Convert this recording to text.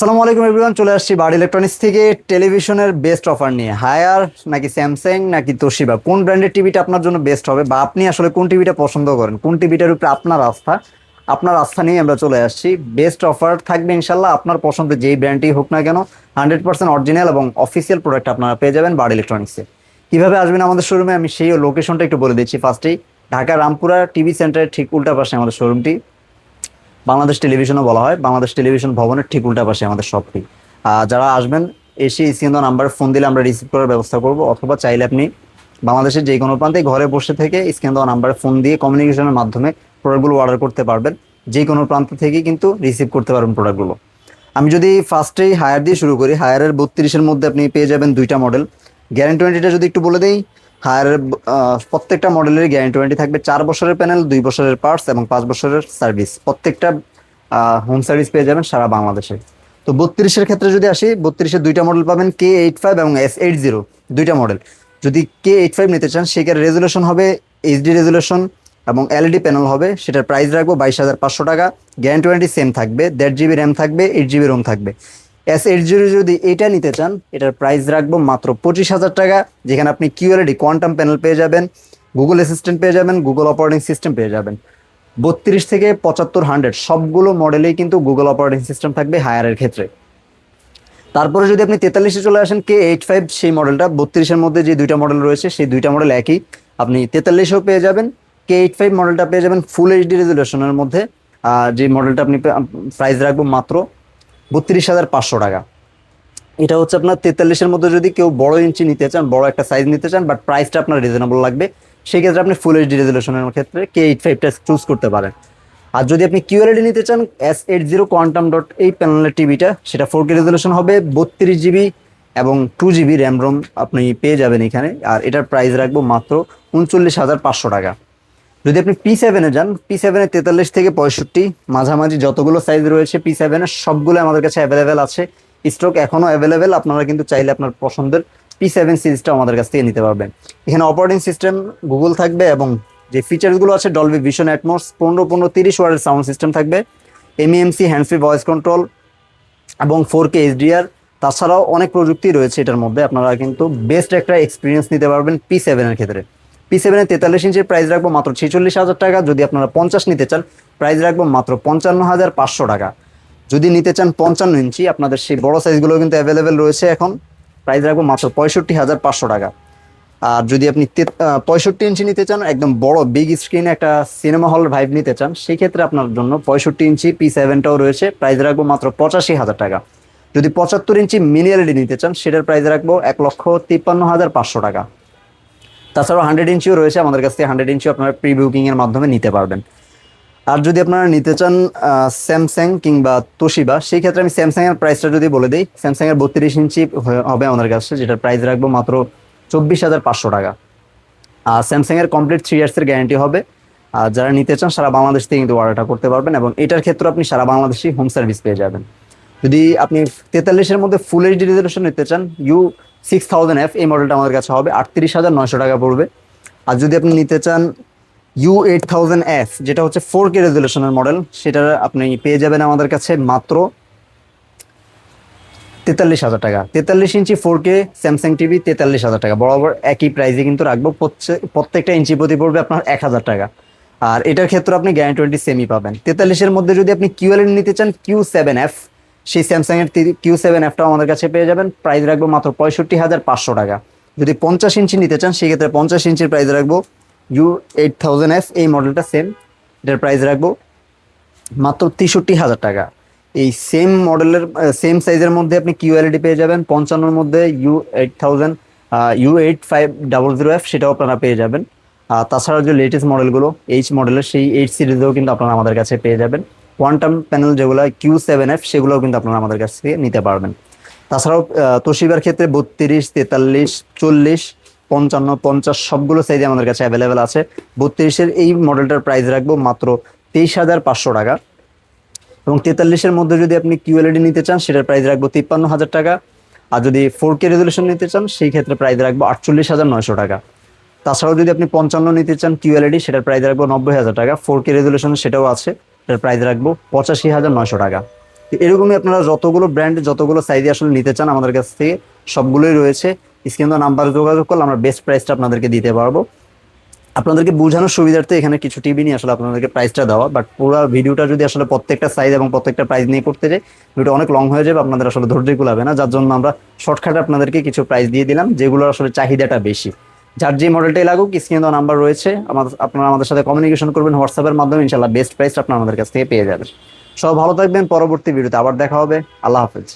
আসসালামু আলাইকুম এভরিওয়ান, চলে আসছি বার্ড ইলেকট্রনিক্স থেকে টেলিভিশনের বেস্ট অফার নিয়ে। হায়ার নাকি স্যামসাং নাকি তোশিবা, কোন ব্র্যান্ডের টিভিটা আপনার জন্য বেস্ট হবে, বা আপনি আসলে কোন টিভিটা পছন্দ করেন, কোন টিভিটার উপরে আপনার আস্থা নিয়ে আমরা চলে আসছি। বেস্ট অফার থাকবে ইনশাল্লাহ, আপনার পছন্দের যেই ব্র্যান্ডই হোক না কেন 100% অরিজিনাল এবং অফিসিয়াল প্রোডাক্ট আপনারা পেয়ে যাবেন বার্ড ইলেকট্রনিক্সে। কীভাবে আসবেন আমাদের শোরুমে, আমি সেই লোকেশনটা একটু বলে দিচ্ছি। ফার্স্টেই ঢাকা রামপুরা টিভি সেন্টারের ঠিক উল্টা পাশে আমাদের শোরুমটি। বাংলাদেশ টেলিভিশনও বলা হয়, বাংলাদেশ টেলিভিশন ভবনের ঠিক উল্টা পাশে আমাদের শপটি। যারা আসবেন এসে স্ক্রিন দেওয়া নাম্বারে ফোন দিলে আমরা রিসিভ করার ব্যবস্থা করব, অথবা চাইলে আপনি বাংলাদেশের যে কোনো প্রান্তে ঘরে বসে থেকে স্ক্রিন দেওয়া নাম্বারে ফোন দিয়ে কমিউনিকেশনের মাধ্যমে প্রোডাক্টগুলো অর্ডার করতে পারবেন। যে কোনো প্রান্ত থেকে কিন্তু রিসিভ করতে পারবেন প্রোডাক্টগুলো। আমি যদি ফার্স্টেই হায়ার দিয়ে শুরু করি, হায়ারের 32-এর মধ্যে আপনি পেয়ে যাবেন দুইটা মডেল। গ্যারেন্টি ওয়ারেন্টিটা যদি একটু বলে দেই, হায়ারের প্রত্যেকটা মডেলের গ্যারেন্টি ওয়ারেন্টি থাকবে 4 বছরের প্যানেল, 2 বছরের পার্টস এবং 5 বছরের সার্ভিস। প্রত্যেকটা হোম সার্ভিস পেয়ে যাবেন সারা বাংলাদেশে। তো 32-এর ক্ষেত্রে যদি আসি, 32-এর দুইটা মডেল পাবেন, K85 এবং S80, দুইটা মডেল। যদি K85 নিতে চান সেক্ষেত্রে রেজুলেশন হবে এইচডি রেজুলেশন এবং এলইডি প্যানেল হবে, সেটার প্রাইস রাখবো 22,500 টাকা। গ্যারেন্টি ওয়ারেন্টি সেম থাকবে, 1.5 GB র্যাম থাকবে, 8 GB রোম থাকবে। S80 যদি এটা নিতে চান এটার প্রাইস রাখবো মাত্র 25,000 টাকা, যেখানে আপনি কিউএলইডি কোয়ান্টাম প্যানেল পেয়ে যাবেন, গুগল অ্যাসিস্ট্যান্ট পেয়ে যাবেন, গুগল অপারেটিং সিস্টেম পেয়ে যাবেন। 32 থেকে 75, 100 সবগুলো মডেলেই কিন্তু গুগল অপারেটিং সিস্টেম থাকবে হায়ারের ক্ষেত্রে। তারপরে যদি আপনি 43-এ চলে আসেন, K85 সেই মডেলটা, 32-এর মধ্যে যে দুইটা মডেল রয়েছে সেই দুইটা মডেল একই, আপনি 43-এও পেয়ে যাবেন। K85 মডেলটা পেয়ে যাবেন ফুল এইচডি রেজুলেশনের মধ্যে। যে মডেলটা আপনি প্রাইস রাখবো মাত্র 32,500 টাকা। এটা হচ্ছে আপনার 43-এর মধ্যে যদি কেউ বড় ইঞ্চি নিতে চান, বড় একটা সাইজ নিতে চান, বাট প্রাইসটা আপনার রিজনেবল লাগবে, সেই ক্ষেত্রে আপনি ফুল এইচডি রেজুলেশনের ক্ষেত্রে K85টা চুজ করতে পারেন। আর যদি আপনি কিউএলইডি নিতে চান, S80 কোয়ান্টাম ডট এই প্যানেলের টিভিটা, সেটা 4K রেজুলেশন হবে, 32 GB এবং 2 GB র্যাম রোম আপনি পেয়ে যাবেন এখানে। আর এটার প্রাইস রাখবো মাত্র 39,500 টাকা। যদি আপনি P7-এ যান, P7-এ 43 থেকে 65 মাঝামাঝি যতগুলো সাইজ রয়েছে P7-এর সবগুলো আমাদের কাছে অ্যাভেলেবেল আছে, স্টক এখনও অ্যাভেলেবেল। আপনারা কিন্তু চাইলে আপনার পছন্দের P7 সিরিজটাও আমাদের কাছ থেকে নিতে পারবেন। এখানে অপারেটিং সিস্টেম গুগল থাকবে এবং যে ফিচারসগুলো আছে ডলবি ভিশন অ্যাটমস, 15-30 ওয়াটের সাউন্ড সিস্টেম থাকবে, MEMC hand free voice control এবং 4K HDR। তাছাড়াও অনেক প্রযুক্তি রয়েছে এটার মধ্যে, আপনারা কিন্তু বেস্ট একটা এক্সপিরিয়েন্স নিতে পারবেন P7-এর ক্ষেত্রে। P7-এ 43 ইঞ্চির প্রাইস রাখবো মাত্র 46,000 টাকা। যদি আপনারা 50 নিতে চান প্রাইস রাখবো মাত্র 55,500 টাকা। যদি নিতে চান 55 ইঞ্চি, আপনাদের সেই বড় সাইজগুলো কিন্তু অ্যাভেলেবেল রয়েছে এখন, প্রাইস রাখবো মাত্র 65,500 টাকা। আর যদি আপনি 65 ইঞ্চি নিতে চান, একদম বড় বিগ স্ক্রিনে একটা সিনেমা হল ভাইব নিতে চান, সেই ক্ষেত্রে আপনার জন্য 65 ইঞ্চি P7টাও রয়েছে, প্রাইস রাখবো মাত্র 85,000 টাকা। যদি 75 ইঞ্চি মিনি এলইডি নিতে চান সেটার প্রাইস রাখবো 1,53,500 টাকা। তাছাড়াও 100 ইঞ্চিও রয়েছে আমাদের কাছ থেকে, 100 ইঞ্চিও আপনারা প্রি বুকিংয়ের মাধ্যমে নিতে পারবেন। আর যদি আপনারা নিতে চান স্যামসাং কিংবা তোশিবা, সেই ক্ষেত্রে আমি স্যামসাংয়ের প্রাইসটা যদি বলে দিই, স্যামসাংয়ের 32 ইঞ্চি হবে আমাদের কাছে, যেটার প্রাইস রাখবো মাত্র 24,500 টাকা। আর স্যামসাংয়ের কমপ্লিট 3 ইয়ার্সের গ্যারান্টি হবে। আর যারা নিতে চান সারা বাংলাদেশ থেকে কিন্তু অর্ডারটা করতে পারবেন, এবং এটার ক্ষেত্রে আপনি সারা বাংলাদেশেই হোম সার্ভিস পেয়ে যাবেন। যদি আপনি 43-এর মধ্যে ফুল এইচডি রেজুলেশন নিতে চান, U6000F এই মডেলটা আমাদের কাছে হবে 38,900 টাকা পড়বে। আর যদি আপনি নিতে চান U8000F, যেটা হচ্ছে 4K রেজুলেশনের মডেল, সেটা আপনি পেয়ে যাবেন আমাদের কাছে মাত্র 43,000 টাকা। 43 ইঞ্চি 4K স্যামসাং টিভি 43,000 টাকা, বরাবর একই প্রাইসে কিন্তু রাখবো। প্রত্যেকটা ইঞ্চি প্রতি পড়বে আপনার 1,000 টাকা। আর এটার ক্ষেত্রে আপনি গ্যারান্টি ওয়ারেন্টি সেমই পাবেন। 43-এর মধ্যে যদি আপনি কিউএলইডি নিতে চান, Q7F, সেই স্যামসাংয়ের Q7Fটাও আমাদের কাছে পেয়ে যাবেন, প্রাইস রাখবো মাত্র 65,500 টাকা। যদি 50 ইঞ্চি নিতে চান সেক্ষেত্রে 50 ইঞ্চির প্রাইস রাখবো U8000F এই মডেলটা সেম, এটার প্রাইস রাখবো মাত্র 63,000 টাকা। এই সেম মডেলের সেম সাইজের মধ্যে আপনি কিউএলইডি পেয়ে যাবেন 55-এর মধ্যে U8500F, সেটাও আপনারা পেয়ে যাবেন। তাছাড়া যে লেটেস্ট মডেলগুলো এইচ মডেলের, সেই এইচ সিরিজেও কিন্তু আপনারা আমাদের কাছে পেয়ে যাবেন। কোয়ান্টাম প্যানেল যেগুলো Q7F, সেগুলোও কিন্তু আপনারা আমাদের কাছ থেকে নিতে পারবেন। তাছাড়াও তোশিবার ক্ষেত্রে 32, 43, 40, 55, 50 সবগুলো সাইজে আমাদের কাছে অ্যাভেলেবেল আছে। 32-এর এই মডেলটার প্রাইস রাখবো মাত্র 23,500 টাকা। এবং 43-এর মধ্যে যদি আপনি কিউএলইডি নিতে চান সেটার প্রাইস রাখবো 53,000 টাকা। আর যদি 4K রেজুলেশন নিতে চান সেই ক্ষেত্রে প্রাইস রাখবো 48,900 টাকা। তাছাড়াও যদি আপনি 55 নিতে চান কিউএলইডি, সেটার প্রাইস রাখবো 90,000 টাকা। 4K রেজুলেশন সেটাও আছে, এটার প্রাইস রাখবো 85,900 টাকা। তো এরকমই আপনারা যতগুলো ব্র্যান্ড যতগুলো সাইজে আসলে নিতে চান আমাদের কাছ থেকে সবগুলোই রয়েছে। স্ক্রিনে নাম্বার যোগাযোগ করলে আমরা বেস্ট প্রাইসটা আপনাদেরকে দিতে পারবো। আপনাদেরকে বোঝানোর সুবিধার্থে এখানে কিছু টিভি নিয়ে আসলে আপনাদেরকে প্রাইসটা দেওয়া, বাট পুরো ভিডিওটা যদি আসলে প্রত্যেকটা সাইজ এবং প্রত্যেকটা প্রাইস নিয়ে করতে যাই ভিডিওটা অনেক লং হয়ে যাবে, আপনাদের আসলে ধৈর্য কুলাবে না, যার জন্য আমরা শর্টকাটে আপনাদেরকে কিছু প্রাইস দিয়ে দিলাম যেগুলো আসলে চাহিদাটা বেশি। যার যে মডেলটাই লাগুক স্ক্রিনে দেওয়া নাম্বার রয়েছে, আপনারা আমাদের সাথে কমিউনিকেশন করবেন হোয়াটসঅ্যাপের মাধ্যমে, ইনশাল্লাহ বেস্ট প্রাইসটা আপনারা আমাদের কাছ থেকে পেয়ে যাবেন। সব ভালো থাকবেন, পরবর্তী ভিডিওতে আবার দেখা হবে। আল্লাহ হাফেজ।